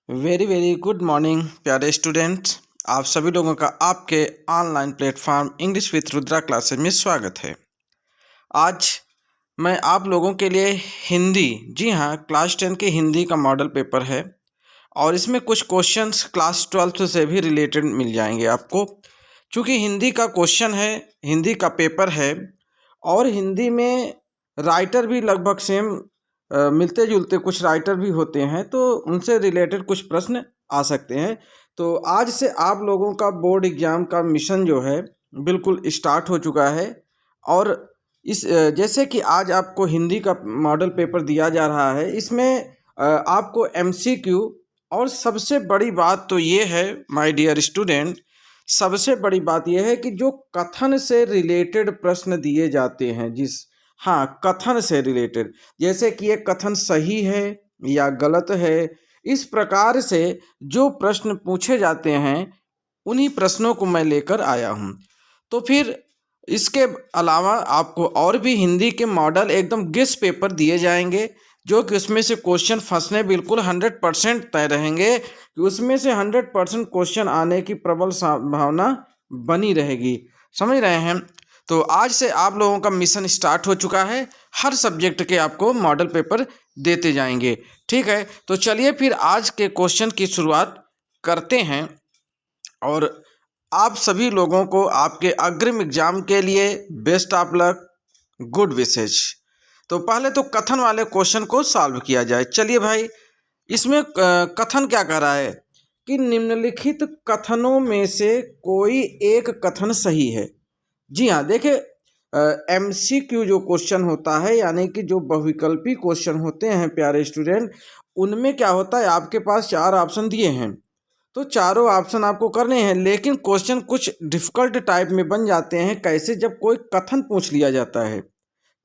Very very good morning प्यारे students. आप सभी लोगों का आपके online platform English with Rudra classes में स्वागत है। आज मैं आप लोगों के लिए हिंदी, जी हाँ, क्लास 10 के हिंदी का मॉडल पेपर है और इसमें कुछ क्वेश्चंस क्लास 12 से भी रिलेटेड मिल जाएंगे आपको। चूँकि हिंदी का क्वेश्चन है, हिंदी का पेपर है और हिंदी में राइटर भी लगभग सेम मिलते जुलते कुछ राइटर भी होते हैं, तो उनसे रिलेटेड कुछ प्रश्न आ सकते हैं। तो आज से आप लोगों का बोर्ड एग्ज़ाम का मिशन जो है बिल्कुल स्टार्ट हो चुका है। और इस जैसे कि आज आपको हिंदी का मॉडल पेपर दिया जा रहा है, इसमें आपको एमसीक्यू और सबसे बड़ी बात तो ये है माय डियर स्टूडेंट, सबसे बड़ी बात यह है कि जो कथन से रिलेटेड प्रश्न दिए जाते हैं, हाँ, कथन से रिलेटेड, जैसे कि ये कथन सही है या गलत है, इस प्रकार से जो प्रश्न पूछे जाते हैं उन्हीं प्रश्नों को मैं लेकर आया हूँ। तो फिर इसके अलावा आपको और भी हिंदी के मॉडल एकदम गेस पेपर दिए जाएंगे, जो कि उसमें से क्वेश्चन फंसने बिल्कुल 100% तय रहेंगे कि उसमें से 100% क्वेश्चन आने की प्रबल संभावना बनी रहेगी। समझ रहे हैं? तो आज से आप लोगों का मिशन स्टार्ट हो चुका है, हर सब्जेक्ट के आपको मॉडल पेपर देते जाएंगे। ठीक है, तो चलिए फिर आज के क्वेश्चन की शुरुआत करते हैं और आप सभी लोगों को आपके अग्रिम एग्जाम के लिए best of luck, good wishes. तो पहले तो कथन वाले क्वेश्चन को सॉल्व किया जाए। चलिए भाई, इसमें कथन क्या कह रहा है कि निम्नलिखित कथनों में से कोई एक कथन सही है। जी हाँ, देखिए, एमसीक्यू जो क्वेश्चन होता है, यानी कि जो बहुविकल्पी क्वेश्चन होते हैं प्यारे स्टूडेंट, उनमें क्या होता है, आपके पास 4 ऑप्शन दिए हैं, तो चारों ऑप्शन आपको करने हैं, लेकिन क्वेश्चन कुछ डिफ़िकल्ट टाइप में बन जाते हैं। कैसे? जब कोई कथन पूछ लिया जाता है।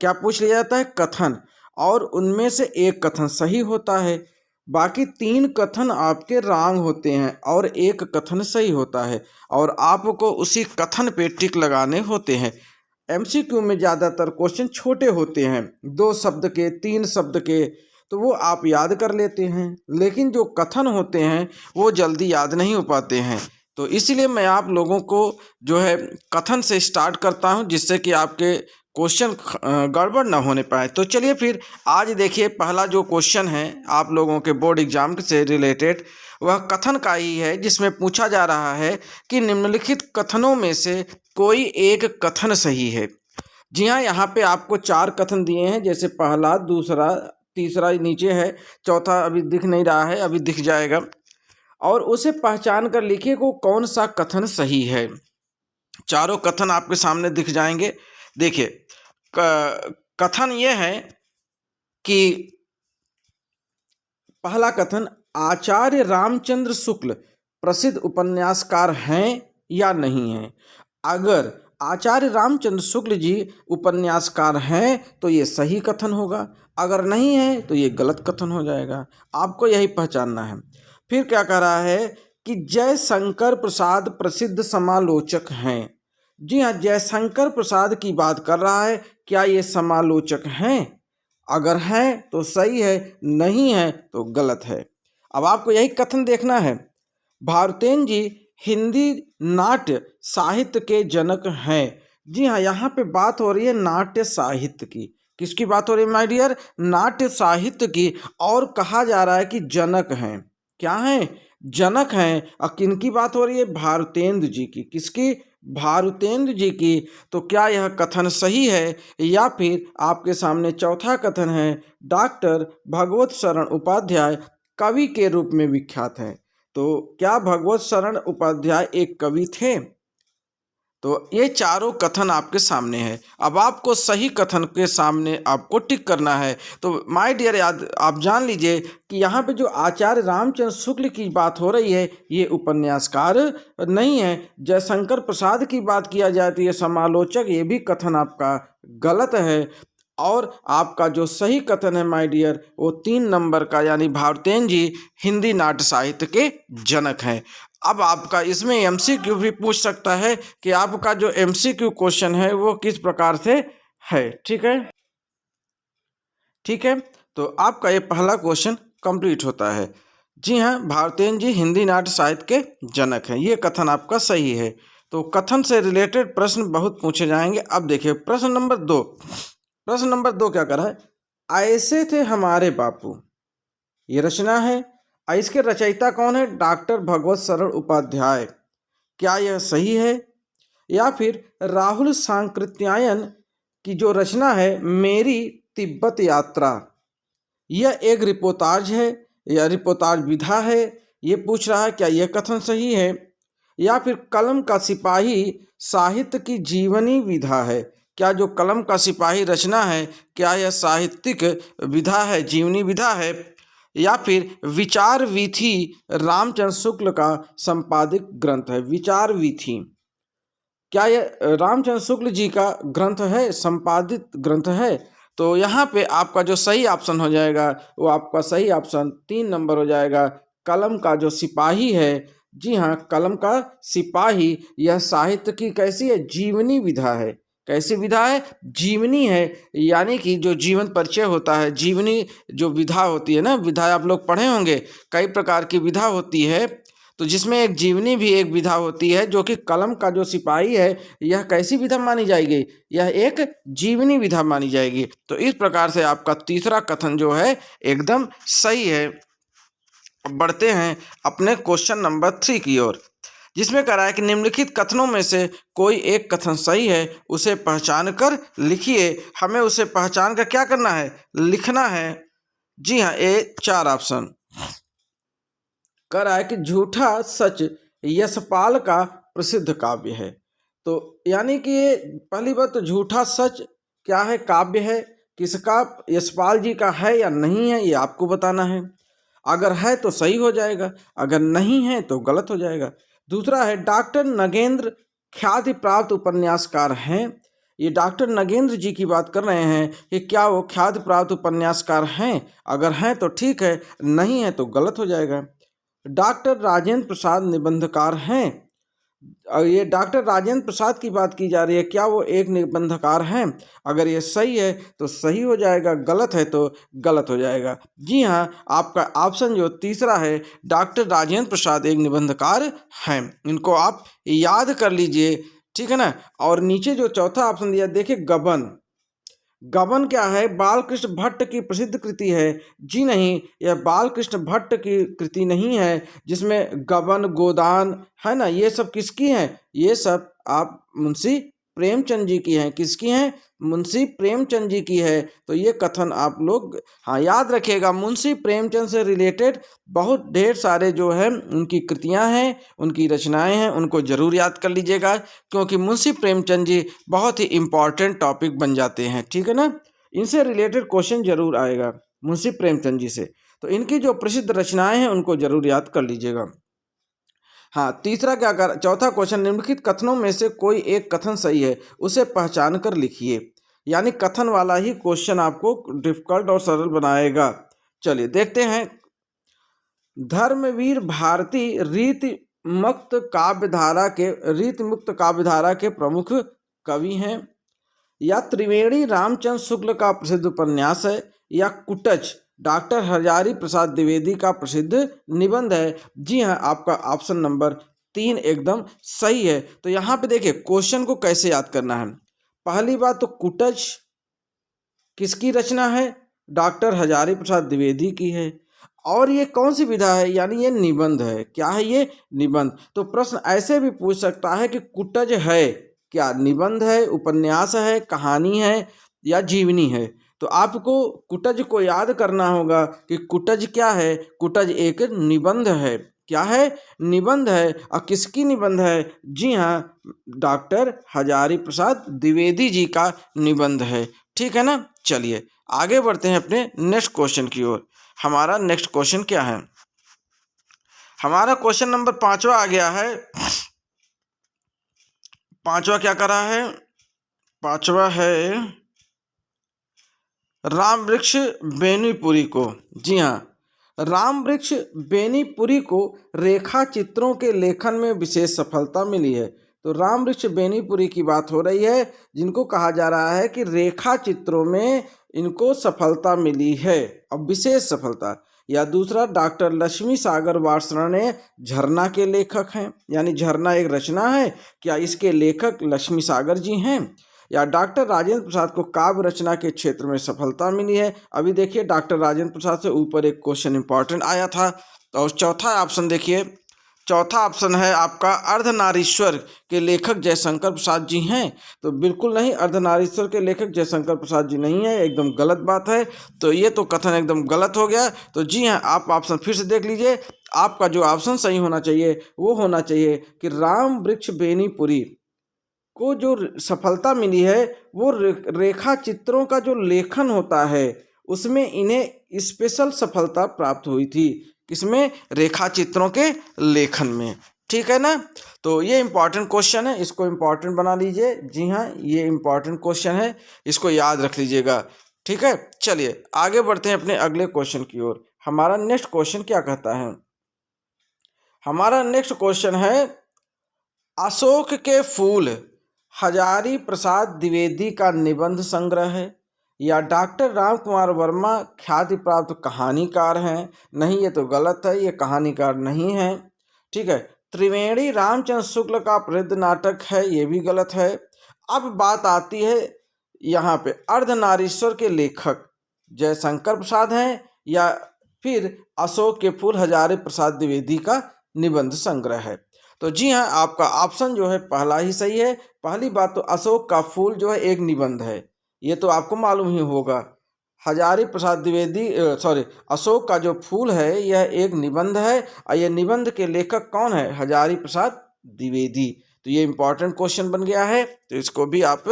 क्या पूछ लिया जाता है? कथन। और उनमें से एक कथन सही होता है, बाकी 3 कथन आपके रॉन्ग होते हैं और एक कथन सही होता है, और आपको उसी कथन पे टिक लगाने होते हैं। एमसीक्यू में ज़्यादातर क्वेश्चन छोटे होते हैं, 2 शब्द के, 3 शब्द के, तो वो आप याद कर लेते हैं, लेकिन जो कथन होते हैं वो जल्दी याद नहीं हो पाते हैं। तो इसीलिए मैं आप लोगों को जो है कथन से स्टार्ट करता हूं, जिससे कि आपके क्वेश्चन गड़बड़ ना होने पाए। तो चलिए फिर आज देखिए, पहला जो क्वेश्चन है आप लोगों के बोर्ड एग्जाम से रिलेटेड, वह कथन का ही है, जिसमें पूछा जा रहा है कि निम्नलिखित कथनों में से कोई एक कथन सही है। जी हाँ, यहाँ पे आपको 4 कथन दिए हैं, जैसे पहला, दूसरा, तीसरा नीचे है, चौथा अभी दिख नहीं रहा है, अभी दिख जाएगा, और उसे पहचान कर लिखिए को कौन सा कथन सही है। चारों कथन आपके सामने दिख जाएंगे। देखिए, कथन ये है कि पहला कथन, आचार्य रामचंद्र शुक्ल प्रसिद्ध उपन्यासकार हैं या नहीं हैं। अगर आचार्य रामचंद्र शुक्ल जी उपन्यासकार हैं तो ये सही कथन होगा, अगर नहीं है तो ये गलत कथन हो जाएगा। आपको यही पहचानना है। फिर क्या कह रहा है कि जयशंकर प्रसाद प्रसिद्ध समालोचक हैं। जी हाँ, जयशंकर प्रसाद की बात कर रहा है। क्या ये समालोचक हैं? अगर हैं तो सही है, नहीं है तो गलत है। अब आपको यही कथन देखना है। भारतेंद्र जी हिंदी नाट्य साहित्य के जनक हैं। जी हाँ, यहाँ पे बात हो रही है नाट्य साहित्य की। किसकी बात हो रही है माय डियर? नाट्य साहित्य की। और कहा जा रहा है कि जनक हैं। क्या हैं? जनक हैं। और किनकी बात हो रही है? भारतेंद्र जी की। किसकी? भारतेंद्र जी की। तो क्या यह कथन सही है? या फिर आपके सामने चौथा कथन है, डॉक्टर भगवत शरण उपाध्याय कवि के रूप में विख्यात हैं। तो क्या भगवत शरण उपाध्याय एक कवि थे? तो ये चारों कथन आपके सामने है। अब आपको सही कथन के सामने आपको टिक करना है। तो माय डियर, याद आप जान लीजिए कि यहाँ पे जो आचार्य रामचंद्र शुक्ल की बात हो रही है, ये उपन्यासकार नहीं है। जयशंकर प्रसाद की बात किया जाती है समालोचक, ये भी कथन आपका गलत है। और आपका जो सही कथन है माय डियर, वो 3 नंबर का, यानी भारतेंद्र जी हिंदी नाट्य साहित्य के जनक हैं। अब आपका इसमें एमसीक्यू भी पूछ सकता है कि आपका जो एमसीक्यू क्वेश्चन है वो किस प्रकार से है। ठीक है, ठीक है। तो आपका ये पहला क्वेश्चन कंप्लीट होता है। जी हाँ, भारतेंदु जी हिंदी नाट्य साहित्य के जनक हैं। ये कथन आपका सही है। तो कथन से रिलेटेड प्रश्न बहुत पूछे जाएंगे। अब देखिए प्रश्न नंबर 2। प्रश्न नंबर 2 क्या कर रहा है? ऐसे थे हमारे बापू, ये रचना है। इसके रचयिता कौन है? डॉक्टर भगवत शरण उपाध्याय। क्या यह सही है? या फिर राहुल सांकृत्यायन की जो रचना है मेरी तिब्बत यात्रा, यह एक रिपोर्टाज है या रिपोर्टाज विधा है? ये पूछ रहा है। क्या यह कथन सही है? या फिर कलम का सिपाही साहित्य की जीवनी विधा है? क्या जो कलम का सिपाही रचना है, क्या यह साहित्यिक विधा है, जीवनी विधा है? या फिर विचार वीथी रामचंद्र शुक्ल का संपादित ग्रंथ है? विचार वीथी, क्या यह रामचंद्र शुक्ल जी का ग्रंथ है, संपादित ग्रंथ है? तो यहाँ पे आपका जो सही ऑप्शन हो जाएगा वो आपका सही ऑप्शन 3 नंबर हो जाएगा। कलम का जो सिपाही है, जी हाँ, कलम का सिपाही यह साहित्य की कैसी है? जीवनी विधा है। कैसी विधा है? जीवनी है। यानी कि जो जीवन परिचय होता है, जीवनी जो विधा होती है ना, विधा आप लोग पढ़े होंगे, कई प्रकार की विधा होती है, तो जिसमें एक जीवनी भी एक विधा होती है, जो कि कलम का जो सिपाही है यह कैसी विधा मानी जाएगी? यह एक जीवनी विधा मानी जाएगी। तो इस प्रकार से आपका तीसरा कथन जो है एकदम सही है। अब बढ़ते हैं अपने क्वेश्चन नंबर 3 की ओर, जिसमें कह रहा है कि निम्नलिखित कथनों में से कोई एक कथन सही है, उसे पहचान कर लिखिए। हमें उसे पहचान कर क्या करना है? लिखना है। जी हाँ, ये 4 ऑप्शन कह रहा है कि झूठा सच यशपाल का प्रसिद्ध काव्य है। तो यानी कि ये पहली बात तो झूठा सच क्या है? काव्य है। किसका? यशपाल जी का है या नहीं है, ये आपको बताना है। अगर है तो सही हो जाएगा, अगर नहीं है तो गलत हो जाएगा। दूसरा है डॉक्टर नगेंद्र ख्याति प्राप्त उपन्यासकार हैं। ये डॉक्टर नगेंद्र जी की बात कर रहे हैं कि क्या वो ख्याति प्राप्त उपन्यासकार हैं? अगर हैं तो ठीक है, नहीं है तो गलत हो जाएगा। डॉक्टर राजेंद्र प्रसाद निबंधकार हैं। और ये डॉक्टर राजेंद्र प्रसाद की बात की जा रही है, क्या वो एक निबंधकार हैं? अगर ये सही है तो सही हो जाएगा, गलत है तो गलत हो जाएगा। जी हाँ, आपका ऑप्शन जो तीसरा है, डॉक्टर राजेंद्र प्रसाद एक निबंधकार हैं। इनको आप याद कर लीजिए, ठीक है ना। और नीचे जो चौथा ऑप्शन दिया देखिए, गबन। गबन क्या है? बालकृष्ण भट्ट की प्रसिद्ध कृति है। जी नहीं, यह बालकृष्ण भट्ट की कृति नहीं है। जिसमें गबन, गोदान है ना, ये सब किसकी हैं? ये सब आप मुंशी प्रेमचंद जी की हैं। किसकी हैं? मुंशी प्रेमचंद जी की है। तो ये कथन आप लोग हाँ याद रखिएगा। मुंशी प्रेमचंद से रिलेटेड बहुत ढेर सारे जो है उनकी कृतियां हैं, उनकी रचनाएं हैं, उनको जरूर याद कर लीजिएगा, क्योंकि मुंशी प्रेमचंद जी बहुत ही इम्पॉर्टेंट टॉपिक बन जाते हैं, ठीक है ना। इनसे रिलेटेड क्वेश्चन जरूर आएगा मुंशी प्रेमचंद जी से। तो इनकी जो प्रसिद्ध रचनाएं हैं उनको जरूर याद कर लीजिएगा। हाँ, तीसरा क्या कर चौथा क्वेश्चन, निम्नलिखित कथनों में से कोई एक कथन सही है, उसे पहचान कर लिखिए। यानी कथन वाला ही क्वेश्चन आपको डिफिकल्ट और सरल बनाएगा। चलिए देखते हैं। धर्मवीर भारती रीति मुक्त काव्यधारा के प्रमुख कवि हैं। या त्रिवेणी रामचंद्र शुक्ल का प्रसिद्ध उपन्यास है। या कुटच डॉक्टर हजारी प्रसाद द्विवेदी का प्रसिद्ध निबंध है। जी हाँ, आपका ऑप्शन नंबर 3 एकदम सही है। तो यहाँ पे देखिए क्वेश्चन को कैसे याद करना है। पहली बात तो कुटच किसकी रचना है? डॉक्टर हजारी प्रसाद द्विवेदी की है। और ये कौन सी विधा है? यानी ये निबंध है। क्या है ये? निबंध। तो प्रश्न ऐसे भी पूछ सकता है कि कुटज है क्या? निबंध है, उपन्यास है, कहानी है या जीवनी है? तो आपको कुटज को याद करना होगा कि कुटज क्या है? कुटज एक निबंध है। क्या है? निबंध है। और किसकी निबंध है? जी हाँ, डॉक्टर हजारी प्रसाद द्विवेदी जी का निबंध है। ठीक है ना। चलिए आगे बढ़ते हैं अपने नेक्स्ट क्वेश्चन की ओर। हमारा नेक्स्ट क्वेश्चन क्या है? हमारा क्वेश्चन नंबर 5वां आ गया है। 5वां क्या कर रहा है? 5वां है राम वृक्ष बेनीपुरी को। जी हाँ, राम वृक्ष बेनीपुरी को रेखा चित्रों के लेखन में विशेष सफलता मिली है। तो राम वृक्ष बेनीपुरी की बात हो रही है, जिनको कहा जा रहा है कि रेखा चित्रों में इनको सफलता मिली है। अब विशेष सफलता या दूसरा डॉक्टर लक्ष्मी सागर वार्ष्णेय झरना के लेखक हैं, यानी झरना एक रचना है, क्या इसके लेखक लक्ष्मी सागर जी हैं? या डॉक्टर राजेंद्र प्रसाद को काव्य रचना के क्षेत्र में सफलता मिली है। अभी देखिए डॉक्टर राजेंद्र प्रसाद से ऊपर एक क्वेश्चन इंपॉर्टेंट आया था। और चौथा ऑप्शन देखिए, चौथा ऑप्शन है आपका अर्धनारीश्वर के लेखक जयशंकर प्रसाद जी हैं। तो बिल्कुल नहीं, अर्धनारीश्वर के लेखक जयशंकर प्रसाद जी नहीं है, एकदम गलत बात है। तो ये तो कथन एकदम गलत हो गया। तो जी हाँ, आप ऑप्शन फिर से देख लीजिए। आपका जो ऑप्शन सही होना चाहिए वो होना चाहिए कि राम वृक्ष बेनीपुरी को जो सफलता मिली है वो रेखा चित्रों का जो लेखन होता है उसमें इन्हें स्पेशल सफलता प्राप्त हुई थी। किसमें? रेखा चित्रों के लेखन में। ठीक है ना। तो ये इम्पॉर्टेंट क्वेश्चन है, इसको इम्पॉर्टेंट बना लीजिए। जी हाँ, ये इम्पॉर्टेंट क्वेश्चन है, इसको याद रख लीजिएगा। ठीक है, चलिए आगे बढ़ते हैं अपने अगले क्वेश्चन की ओर। हमारा नेक्स्ट क्वेश्चन क्या कहता है? हमारा नेक्स्ट क्वेश्चन है अशोक के फूल हजारी प्रसाद द्विवेदी का निबंध संग्रह है, या डॉक्टर राम कुमार वर्मा ख्याति प्राप्त कहानीकार हैं? नहीं, ये तो गलत है, ये कहानीकार नहीं है। ठीक है, त्रिवेणी रामचंद्र शुक्ल का प्रसिद्ध नाटक है, ये भी गलत है। अब बात आती है यहाँ पे अर्धनारीश्वर के लेखक जयशंकर प्रसाद हैं या फिर अशोक के फूल हजारी प्रसाद द्विवेदी का निबंध संग्रह है। तो जी हाँ, आपका ऑप्शन जो है पहला ही सही है। पहली बात तो अशोक का फूल जो है एक निबंध है, ये तो आपको मालूम ही होगा। हजारी प्रसाद द्विवेदी अशोक का जो फूल है यह एक निबंध है और यह निबंध के लेखक कौन है? हजारी प्रसाद द्विवेदी। तो ये इंपॉर्टेंट क्वेश्चन बन गया है, तो इसको भी आप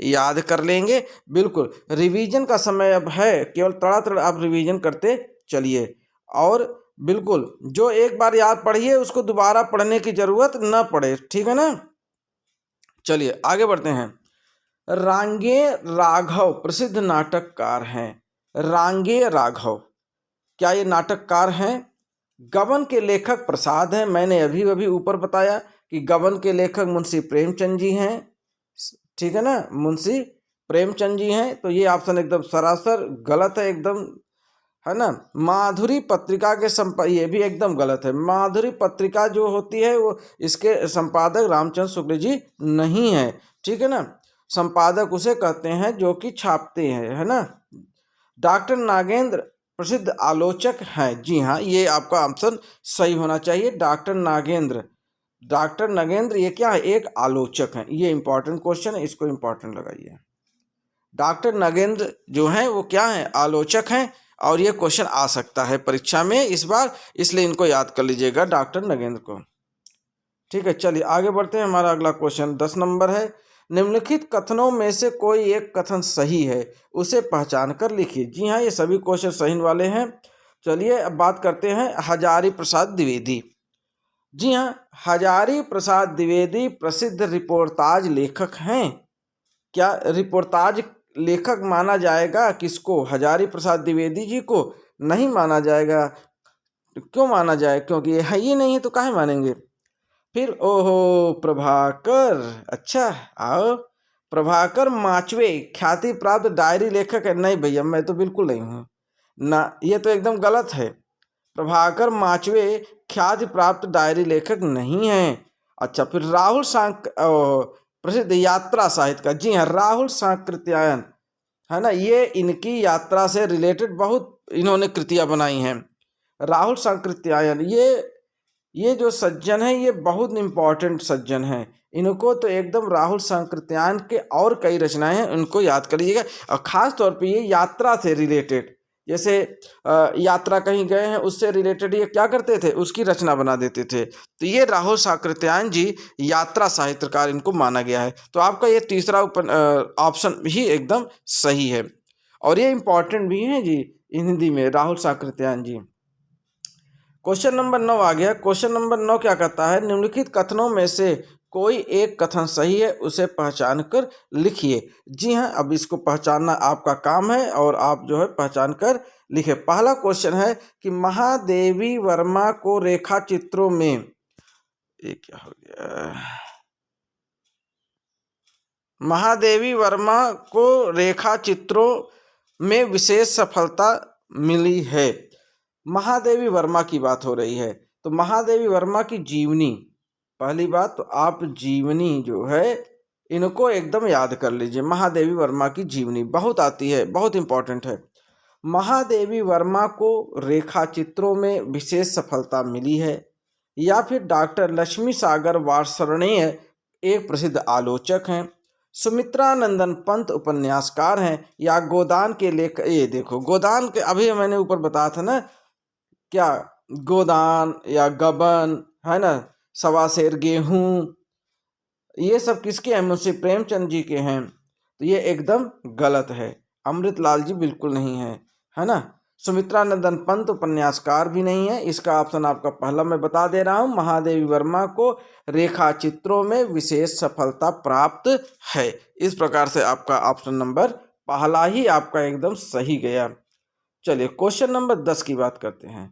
याद कर लेंगे। बिल्कुल रिवीजन का समय अब है, केवल तड़ातड़ आप रिवीजन करते चलिए। और बिल्कुल जो एक बार याद पढ़िए उसको दोबारा पढ़ने की जरूरत न पड़े। ठीक है ना। चलिए आगे बढ़ते हैं। रांगे राघव प्रसिद्ध नाटककार हैं। रांगे राघव क्या ये नाटककार हैं? गबन के लेखक प्रसाद हैं। मैंने अभी अभी ऊपर बताया कि गबन के लेखक मुंशी प्रेमचंद जी हैं। ठीक है ना, मुंशी प्रेमचंद जी हैं। तो ये ऑप्शन एकदम सरासर गलत है, एकदम, है ना। माधुरी पत्रिका के ये भी एकदम गलत है। माधुरी पत्रिका जो होती है वो इसके संपादक रामचंद्र शुक्ल जी नहीं है। ठीक है ना, संपादक उसे कहते हैं जो कि छापते हैं, है ना। डॉक्टर नागेंद्र प्रसिद्ध आलोचक हैं। जी हाँ, ये आपका ऑप्शन सही होना चाहिए। डॉक्टर नागेंद्र ये क्या है? एक आलोचक हैं। ये इंपॉर्टेंट क्वेश्चन है, इसको इंपॉर्टेंट लगाइए। डॉक्टर नागेंद्र जो हैं वो क्या हैं? आलोचक हैं। और ये क्वेश्चन आ सकता है परीक्षा में इस बार, इसलिए इनको याद कर लीजिएगा डॉक्टर नगेंद्र को। ठीक है, चलिए आगे बढ़ते हैं। हमारा अगला क्वेश्चन 10 नंबर है। निम्नलिखित कथनों में से कोई एक कथन सही है, उसे पहचान कर लिखिए। जी हाँ, ये सभी क्वेश्चन सही वाले हैं। चलिए अब बात करते हैं हजारी प्रसाद द्विवेदी। जी हाँ, हजारी प्रसाद द्विवेदी प्रसिद्ध रिपोर्टाज लेखक हैं। क्या रिपोर्टाज लेखक माना जाएगा किसको? हजारी प्रसाद द्विवेदी जी को नहीं माना जाएगा। क्यों माना जाए? क्योंकि ये है ही नहीं है, तो काहे मानेंगे फिर? ओहो, प्रभाकर, अच्छा आओ। प्रभाकर माचवे ख्याति प्राप्त डायरी लेखक है? नहीं भैया, मैं तो बिल्कुल नहीं हूँ ना, ये तो एकदम गलत है। प्रभाकर माचवे ख्याति प्राप्त डायरी लेखक नहीं है। अच्छा, फिर राहुल प्रसिद्ध यात्रा साहित्य का, जी हाँ, राहुल सांकृत्यायन, है ना, ये इनकी यात्रा से रिलेटेड बहुत इन्होंने कृतियां बनाई हैं। राहुल सांकृत्यायन ये जो सज्जन है ये बहुत इम्पॉर्टेंट सज्जन हैं। इनको तो एकदम राहुल सांकृत्यायन के और कई रचनाएं हैं, उनको याद कर लीजिएगा। और ख़ास तौर पे ये यात्रा से रिलेटेड, जैसे यात्रा कहीं गए हैं उससे रिलेटेड ये क्या करते थे? उसकी रचना बना देते थे। तो ये राहुल सांकृत्यायन जी यात्रा साहित्यकार इनको माना गया है। तो आपका ये तीसरा ऑप्शन भी एकदम सही है, और ये इम्पॉर्टेंट भी है जी हिंदी में, राहुल सांकृत्यायन जी। क्वेश्चन नंबर 9 आ गया। क्वेश्चन नंबर 9 क्या कहता है? निम्नलिखित कथनों में से कोई एक कथन सही है, उसे पहचान कर लिखिए। जी हाँ, अब इसको पहचानना आपका काम है और आप जो है पहचान कर लिखे। पहला क्वेश्चन है कि महादेवी वर्मा को रेखा चित्रों में, ये क्या हो गया? महादेवी वर्मा को रेखा चित्रों में विशेष सफलता मिली है। महादेवी वर्मा की बात हो रही है, तो महादेवी वर्मा की जीवनी, पहली बात तो आप जीवनी जो है इनको एकदम याद कर लीजिए। महादेवी वर्मा की जीवनी बहुत आती है, बहुत इंपॉर्टेंट है। महादेवी वर्मा को रेखा चित्रों में विशेष सफलता मिली है, या फिर डॉक्टर लक्ष्मी सागर वार्ष्णेय एक प्रसिद्ध आलोचक हैं, सुमित्रा नंदन पंत उपन्यासकार हैं, या गोदान के लेख, ये देखो गोदान के अभी मैंने ऊपर बताया था ना, क्या गोदान या गबन है ना, सवा सेर गेहूं, ये सब किसके हैं? मुंशी प्रेमचंद जी के हैं। तो ये एकदम गलत है। अमृतलाल जी बिल्कुल नहीं है ना। सुमित्रा नंदन पंत उपन्यासकार भी नहीं है। इसका ऑप्शन आपका पहला मैं बता दे रहा हूं, महादेवी वर्मा को रेखा चित्रों में विशेष सफलता प्राप्त है। इस प्रकार से आपका ऑप्शन नंबर पहला ही आपका एकदम सही गया। चलिए क्वेश्चन नंबर 10 की बात करते हैं।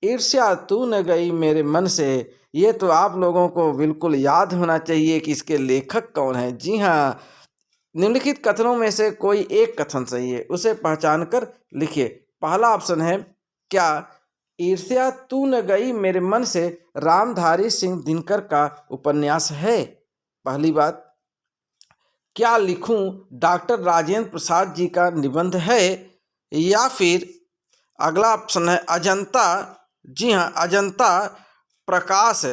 ईर्ष्या तू न गई मेरे मन से, ये तो आप लोगों को बिल्कुल याद होना चाहिए कि इसके लेखक कौन है। जी हाँ, निम्नलिखित कथनों में से कोई एक कथन सही है, उसे पहचान कर लिखिए। पहला ऑप्शन है, क्या ईर्ष्या तू न गई मेरे मन से रामधारी सिंह दिनकर का उपन्यास है? पहली बात। क्या लिखूं डॉक्टर राजेंद्र प्रसाद जी का निबंध है? या फिर अगला ऑप्शन है अजंता, जी हाँ अजंता प्रकाश,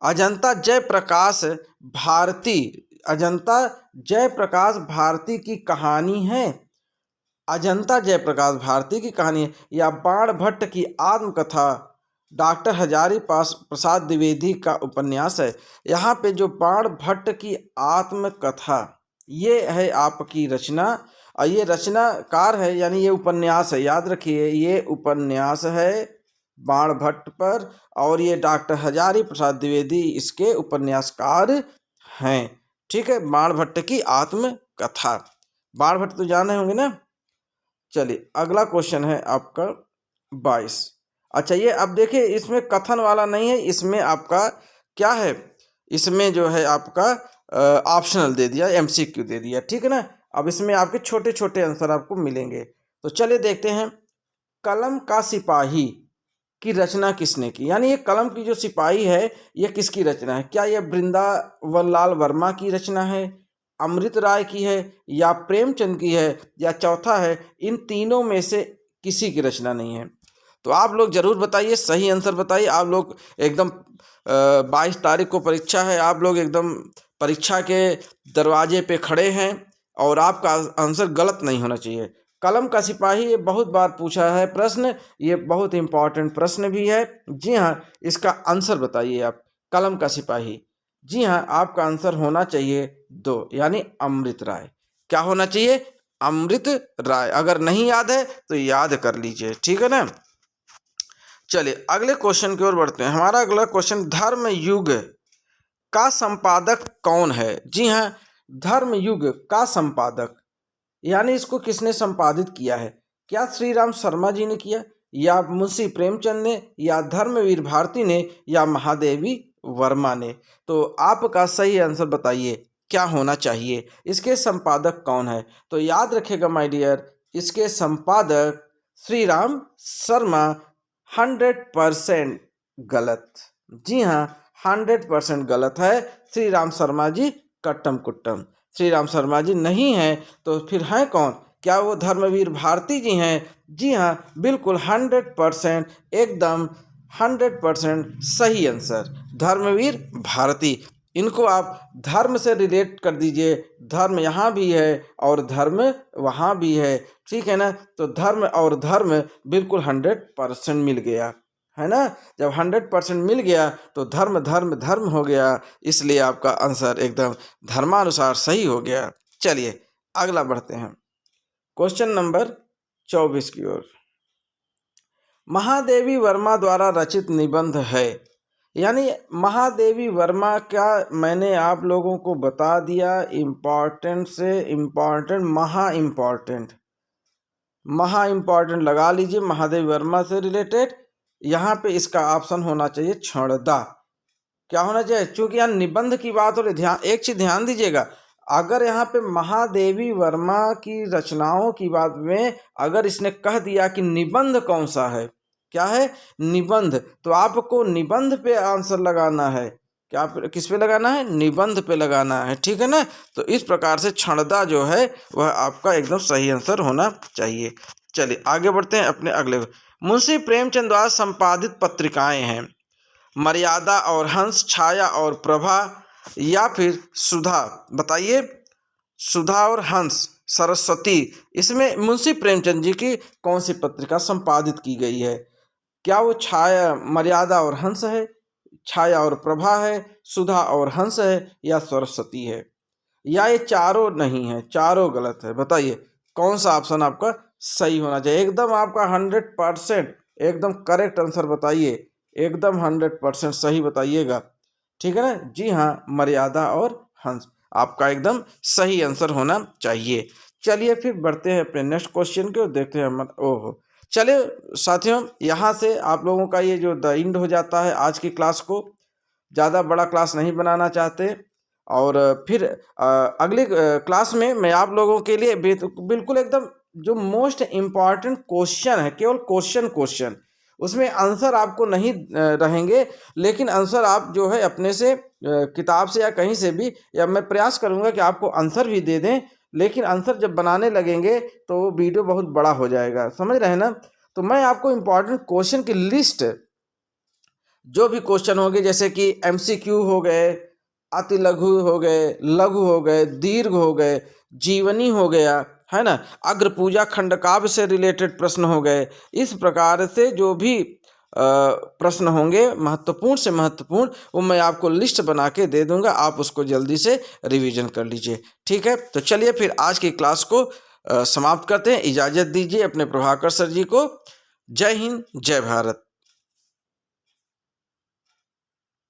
अजंता जयप्रकाश भारती, अजंता जयप्रकाश भारती की कहानी है, अजंता जयप्रकाश भारती की कहानी है, या बाणभट्ट की आत्मकथा डॉक्टर हजारी प्रसाद द्विवेदी का उपन्यास है। यहाँ पे जो बाणभट्ट की आत्मकथा ये है आपकी रचना, और ये रचनाकार है यानी ये उपन्यास है, याद रखिए ये उपन्यास है बाणभट्ट पर, और ये डॉक्टर हजारी प्रसाद द्विवेदी इसके उपन्यासकार हैं। ठीक है, बाणभट्ट की आत्मकथा, बाणभट्ट तो जाने होंगे ना। चलिए अगला क्वेश्चन है आपका 22। अच्छा ये अब देखिए इसमें कथन वाला नहीं है, इसमें आपका क्या है, इसमें जो है आपका ऑप्शनल दे दिया, एमसीक्यू दे दिया, ठीक है ना। अब इसमें आपके छोटे छोटे आंसर आपको मिलेंगे। तो चलिए देखते हैं, कलम का सिपाही की रचना किसने की, यानी ये कलम की जो सिपाही है ये किसकी रचना है? क्या ये वृंदावन लाल वर्मा की रचना है, अमृत राय की है, या प्रेमचंद की है, या चौथा है इन तीनों में से किसी की रचना नहीं है? तो आप लोग जरूर बताइए, सही आंसर बताइए। आप लोग एकदम 22 तारीख को परीक्षा है, आप लोग एकदम परीक्षा के दरवाजे पे खड़े हैं, और आपका आंसर गलत नहीं होना चाहिए। कलम का सिपाही ये बहुत बार पूछा है प्रश्न, ये बहुत इंपॉर्टेंट प्रश्न भी है। जी हाँ, इसका आंसर बताइए आप, कलम का सिपाही। जी हाँ, आपका आंसर होना चाहिए 2, यानी अमृत राय। क्या होना चाहिए? अमृत राय। अगर नहीं याद है तो याद कर लीजिए, ठीक है ना। चलिए अगले क्वेश्चन की ओर बढ़ते हैं। हमारा अगला क्वेश्चन, धर्मयुग का संपादक कौन है? जी हाँ, धर्मयुग का संपादक यानी इसको किसने संपादित किया है? क्या श्री राम शर्मा जी ने किया, या मुंशी प्रेमचंद ने, या धर्मवीर भारती ने, या महादेवी वर्मा ने? तो आपका सही आंसर बताइए, क्या होना चाहिए? इसके संपादक कौन है? तो याद रखिएगा माय डियर, इसके संपादक श्री राम शर्मा 100% गलत। जी हाँ, 100% गलत है। श्री राम शर्मा जी कट्टम कुट्टम, श्री राम शर्मा जी नहीं हैं, तो फिर हैं कौन? क्या वो धर्मवीर भारती जी हैं? जी हाँ, बिल्कुल 100%, एकदम 100% सही आंसर, धर्मवीर भारती। इनको आप धर्म से रिलेट कर दीजिए, धर्म यहाँ भी है और धर्म वहाँ भी है, ठीक है ना। तो धर्म और धर्म बिल्कुल 100% मिल गया, है ना। जब 100% मिल गया तो धर्म धर्म धर्म हो गया, इसलिए आपका आंसर एकदम धर्मानुसार सही हो गया। चलिए अगला बढ़ते हैं, क्वेश्चन नंबर 24 की ओर। महादेवी वर्मा द्वारा रचित निबंध है, यानी महादेवी वर्मा का मैंने आप लोगों को बता दिया, इम्पॉर्टेंट से इम्पॉर्टेंट, महा इम्पॉर्टेंट लगा लीजिए, महादेवी वर्मा से रिलेटेड। यहाँ पे इसका ऑप्शन होना चाहिए छड़दा। क्या होना चाहिए? चूंकि यहाँ निबंध की बात हो रही, ध्यान एक चीज ध्यान दीजिएगा, अगर यहाँ पे महादेवी वर्मा की रचनाओं की बात में अगर इसने कह दिया कि निबंध कौन सा है, क्या है? निबंध। तो आपको निबंध पे आंसर लगाना है। क्या किस पे लगाना है? निबंध पे लगाना है, ठीक है ना। तो इस प्रकार से क्षणदा जो है वह आपका एकदम सही आंसर होना चाहिए। चलिए आगे बढ़ते हैं अपने अगले। मुंशी प्रेमचंद द्वारा संपादित पत्रिकाएं हैं मर्यादा और हंस, छाया और प्रभा, या फिर सुधा। बताइए, सुधा और हंस, सरस्वती, इसमें मुंशी प्रेमचंद जी की कौन सी पत्रिका संपादित की गई है? क्या वो छाया, मर्यादा और हंस है, छाया और प्रभा है, सुधा और हंस है, या सरस्वती है? या ये चारों नहीं है, चारों गलत है? बताइए कौन सा ऑप्शन आपका सही होना चाहिए। एकदम आपका 100% एकदम करेक्ट आंसर बताइए, एकदम 100% सही बताइएगा, ठीक है ना। जी हाँ, मर्यादा और हंस आपका एकदम सही आंसर होना चाहिए। चलिए फिर बढ़ते हैं अपने नेक्स्ट क्वेश्चन के और देखते हैं हम। ओहो, चलिए साथियों, यहाँ से आप लोगों का ये जो द एंड हो जाता है आज की क्लास को। ज़्यादा बड़ा क्लास नहीं बनाना चाहते, और फिर अगली क्लास में मैं आप लोगों के लिए बिल्कुल एकदम जो मोस्ट इम्पॉर्टेंट क्वेश्चन है, केवल क्वेश्चन उसमें आंसर आपको नहीं रहेंगे, लेकिन आंसर आप जो है अपने से किताब से या कहीं से भी, या मैं प्रयास करूंगा कि आपको आंसर भी दे दें, लेकिन आंसर जब बनाने लगेंगे तो वो वीडियो बहुत बड़ा हो जाएगा, समझ रहे हैं ना। तो मैं आपको इम्पॉर्टेंट क्वेश्चन की लिस्ट, जो भी क्वेश्चन होंगे, जैसे कि एमसीक्यू हो गए, अति लघु हो गए, लघु हो गए, दीर्घ हो गए, जीवनी हो गया, है ना, अग्र पूजा खंडकाव्य से रिलेटेड प्रश्न हो गए, इस प्रकार से जो भी प्रश्न होंगे महत्वपूर्ण से महत्वपूर्ण, वो मैं आपको लिस्ट बना के दे दूंगा, आप उसको जल्दी से रिवीजन कर लीजिए, ठीक है। तो चलिए फिर आज की क्लास को समाप्त करते हैं। इजाज़त दीजिए अपने प्रभाकर सर जी को। जय हिंद, जय भारत।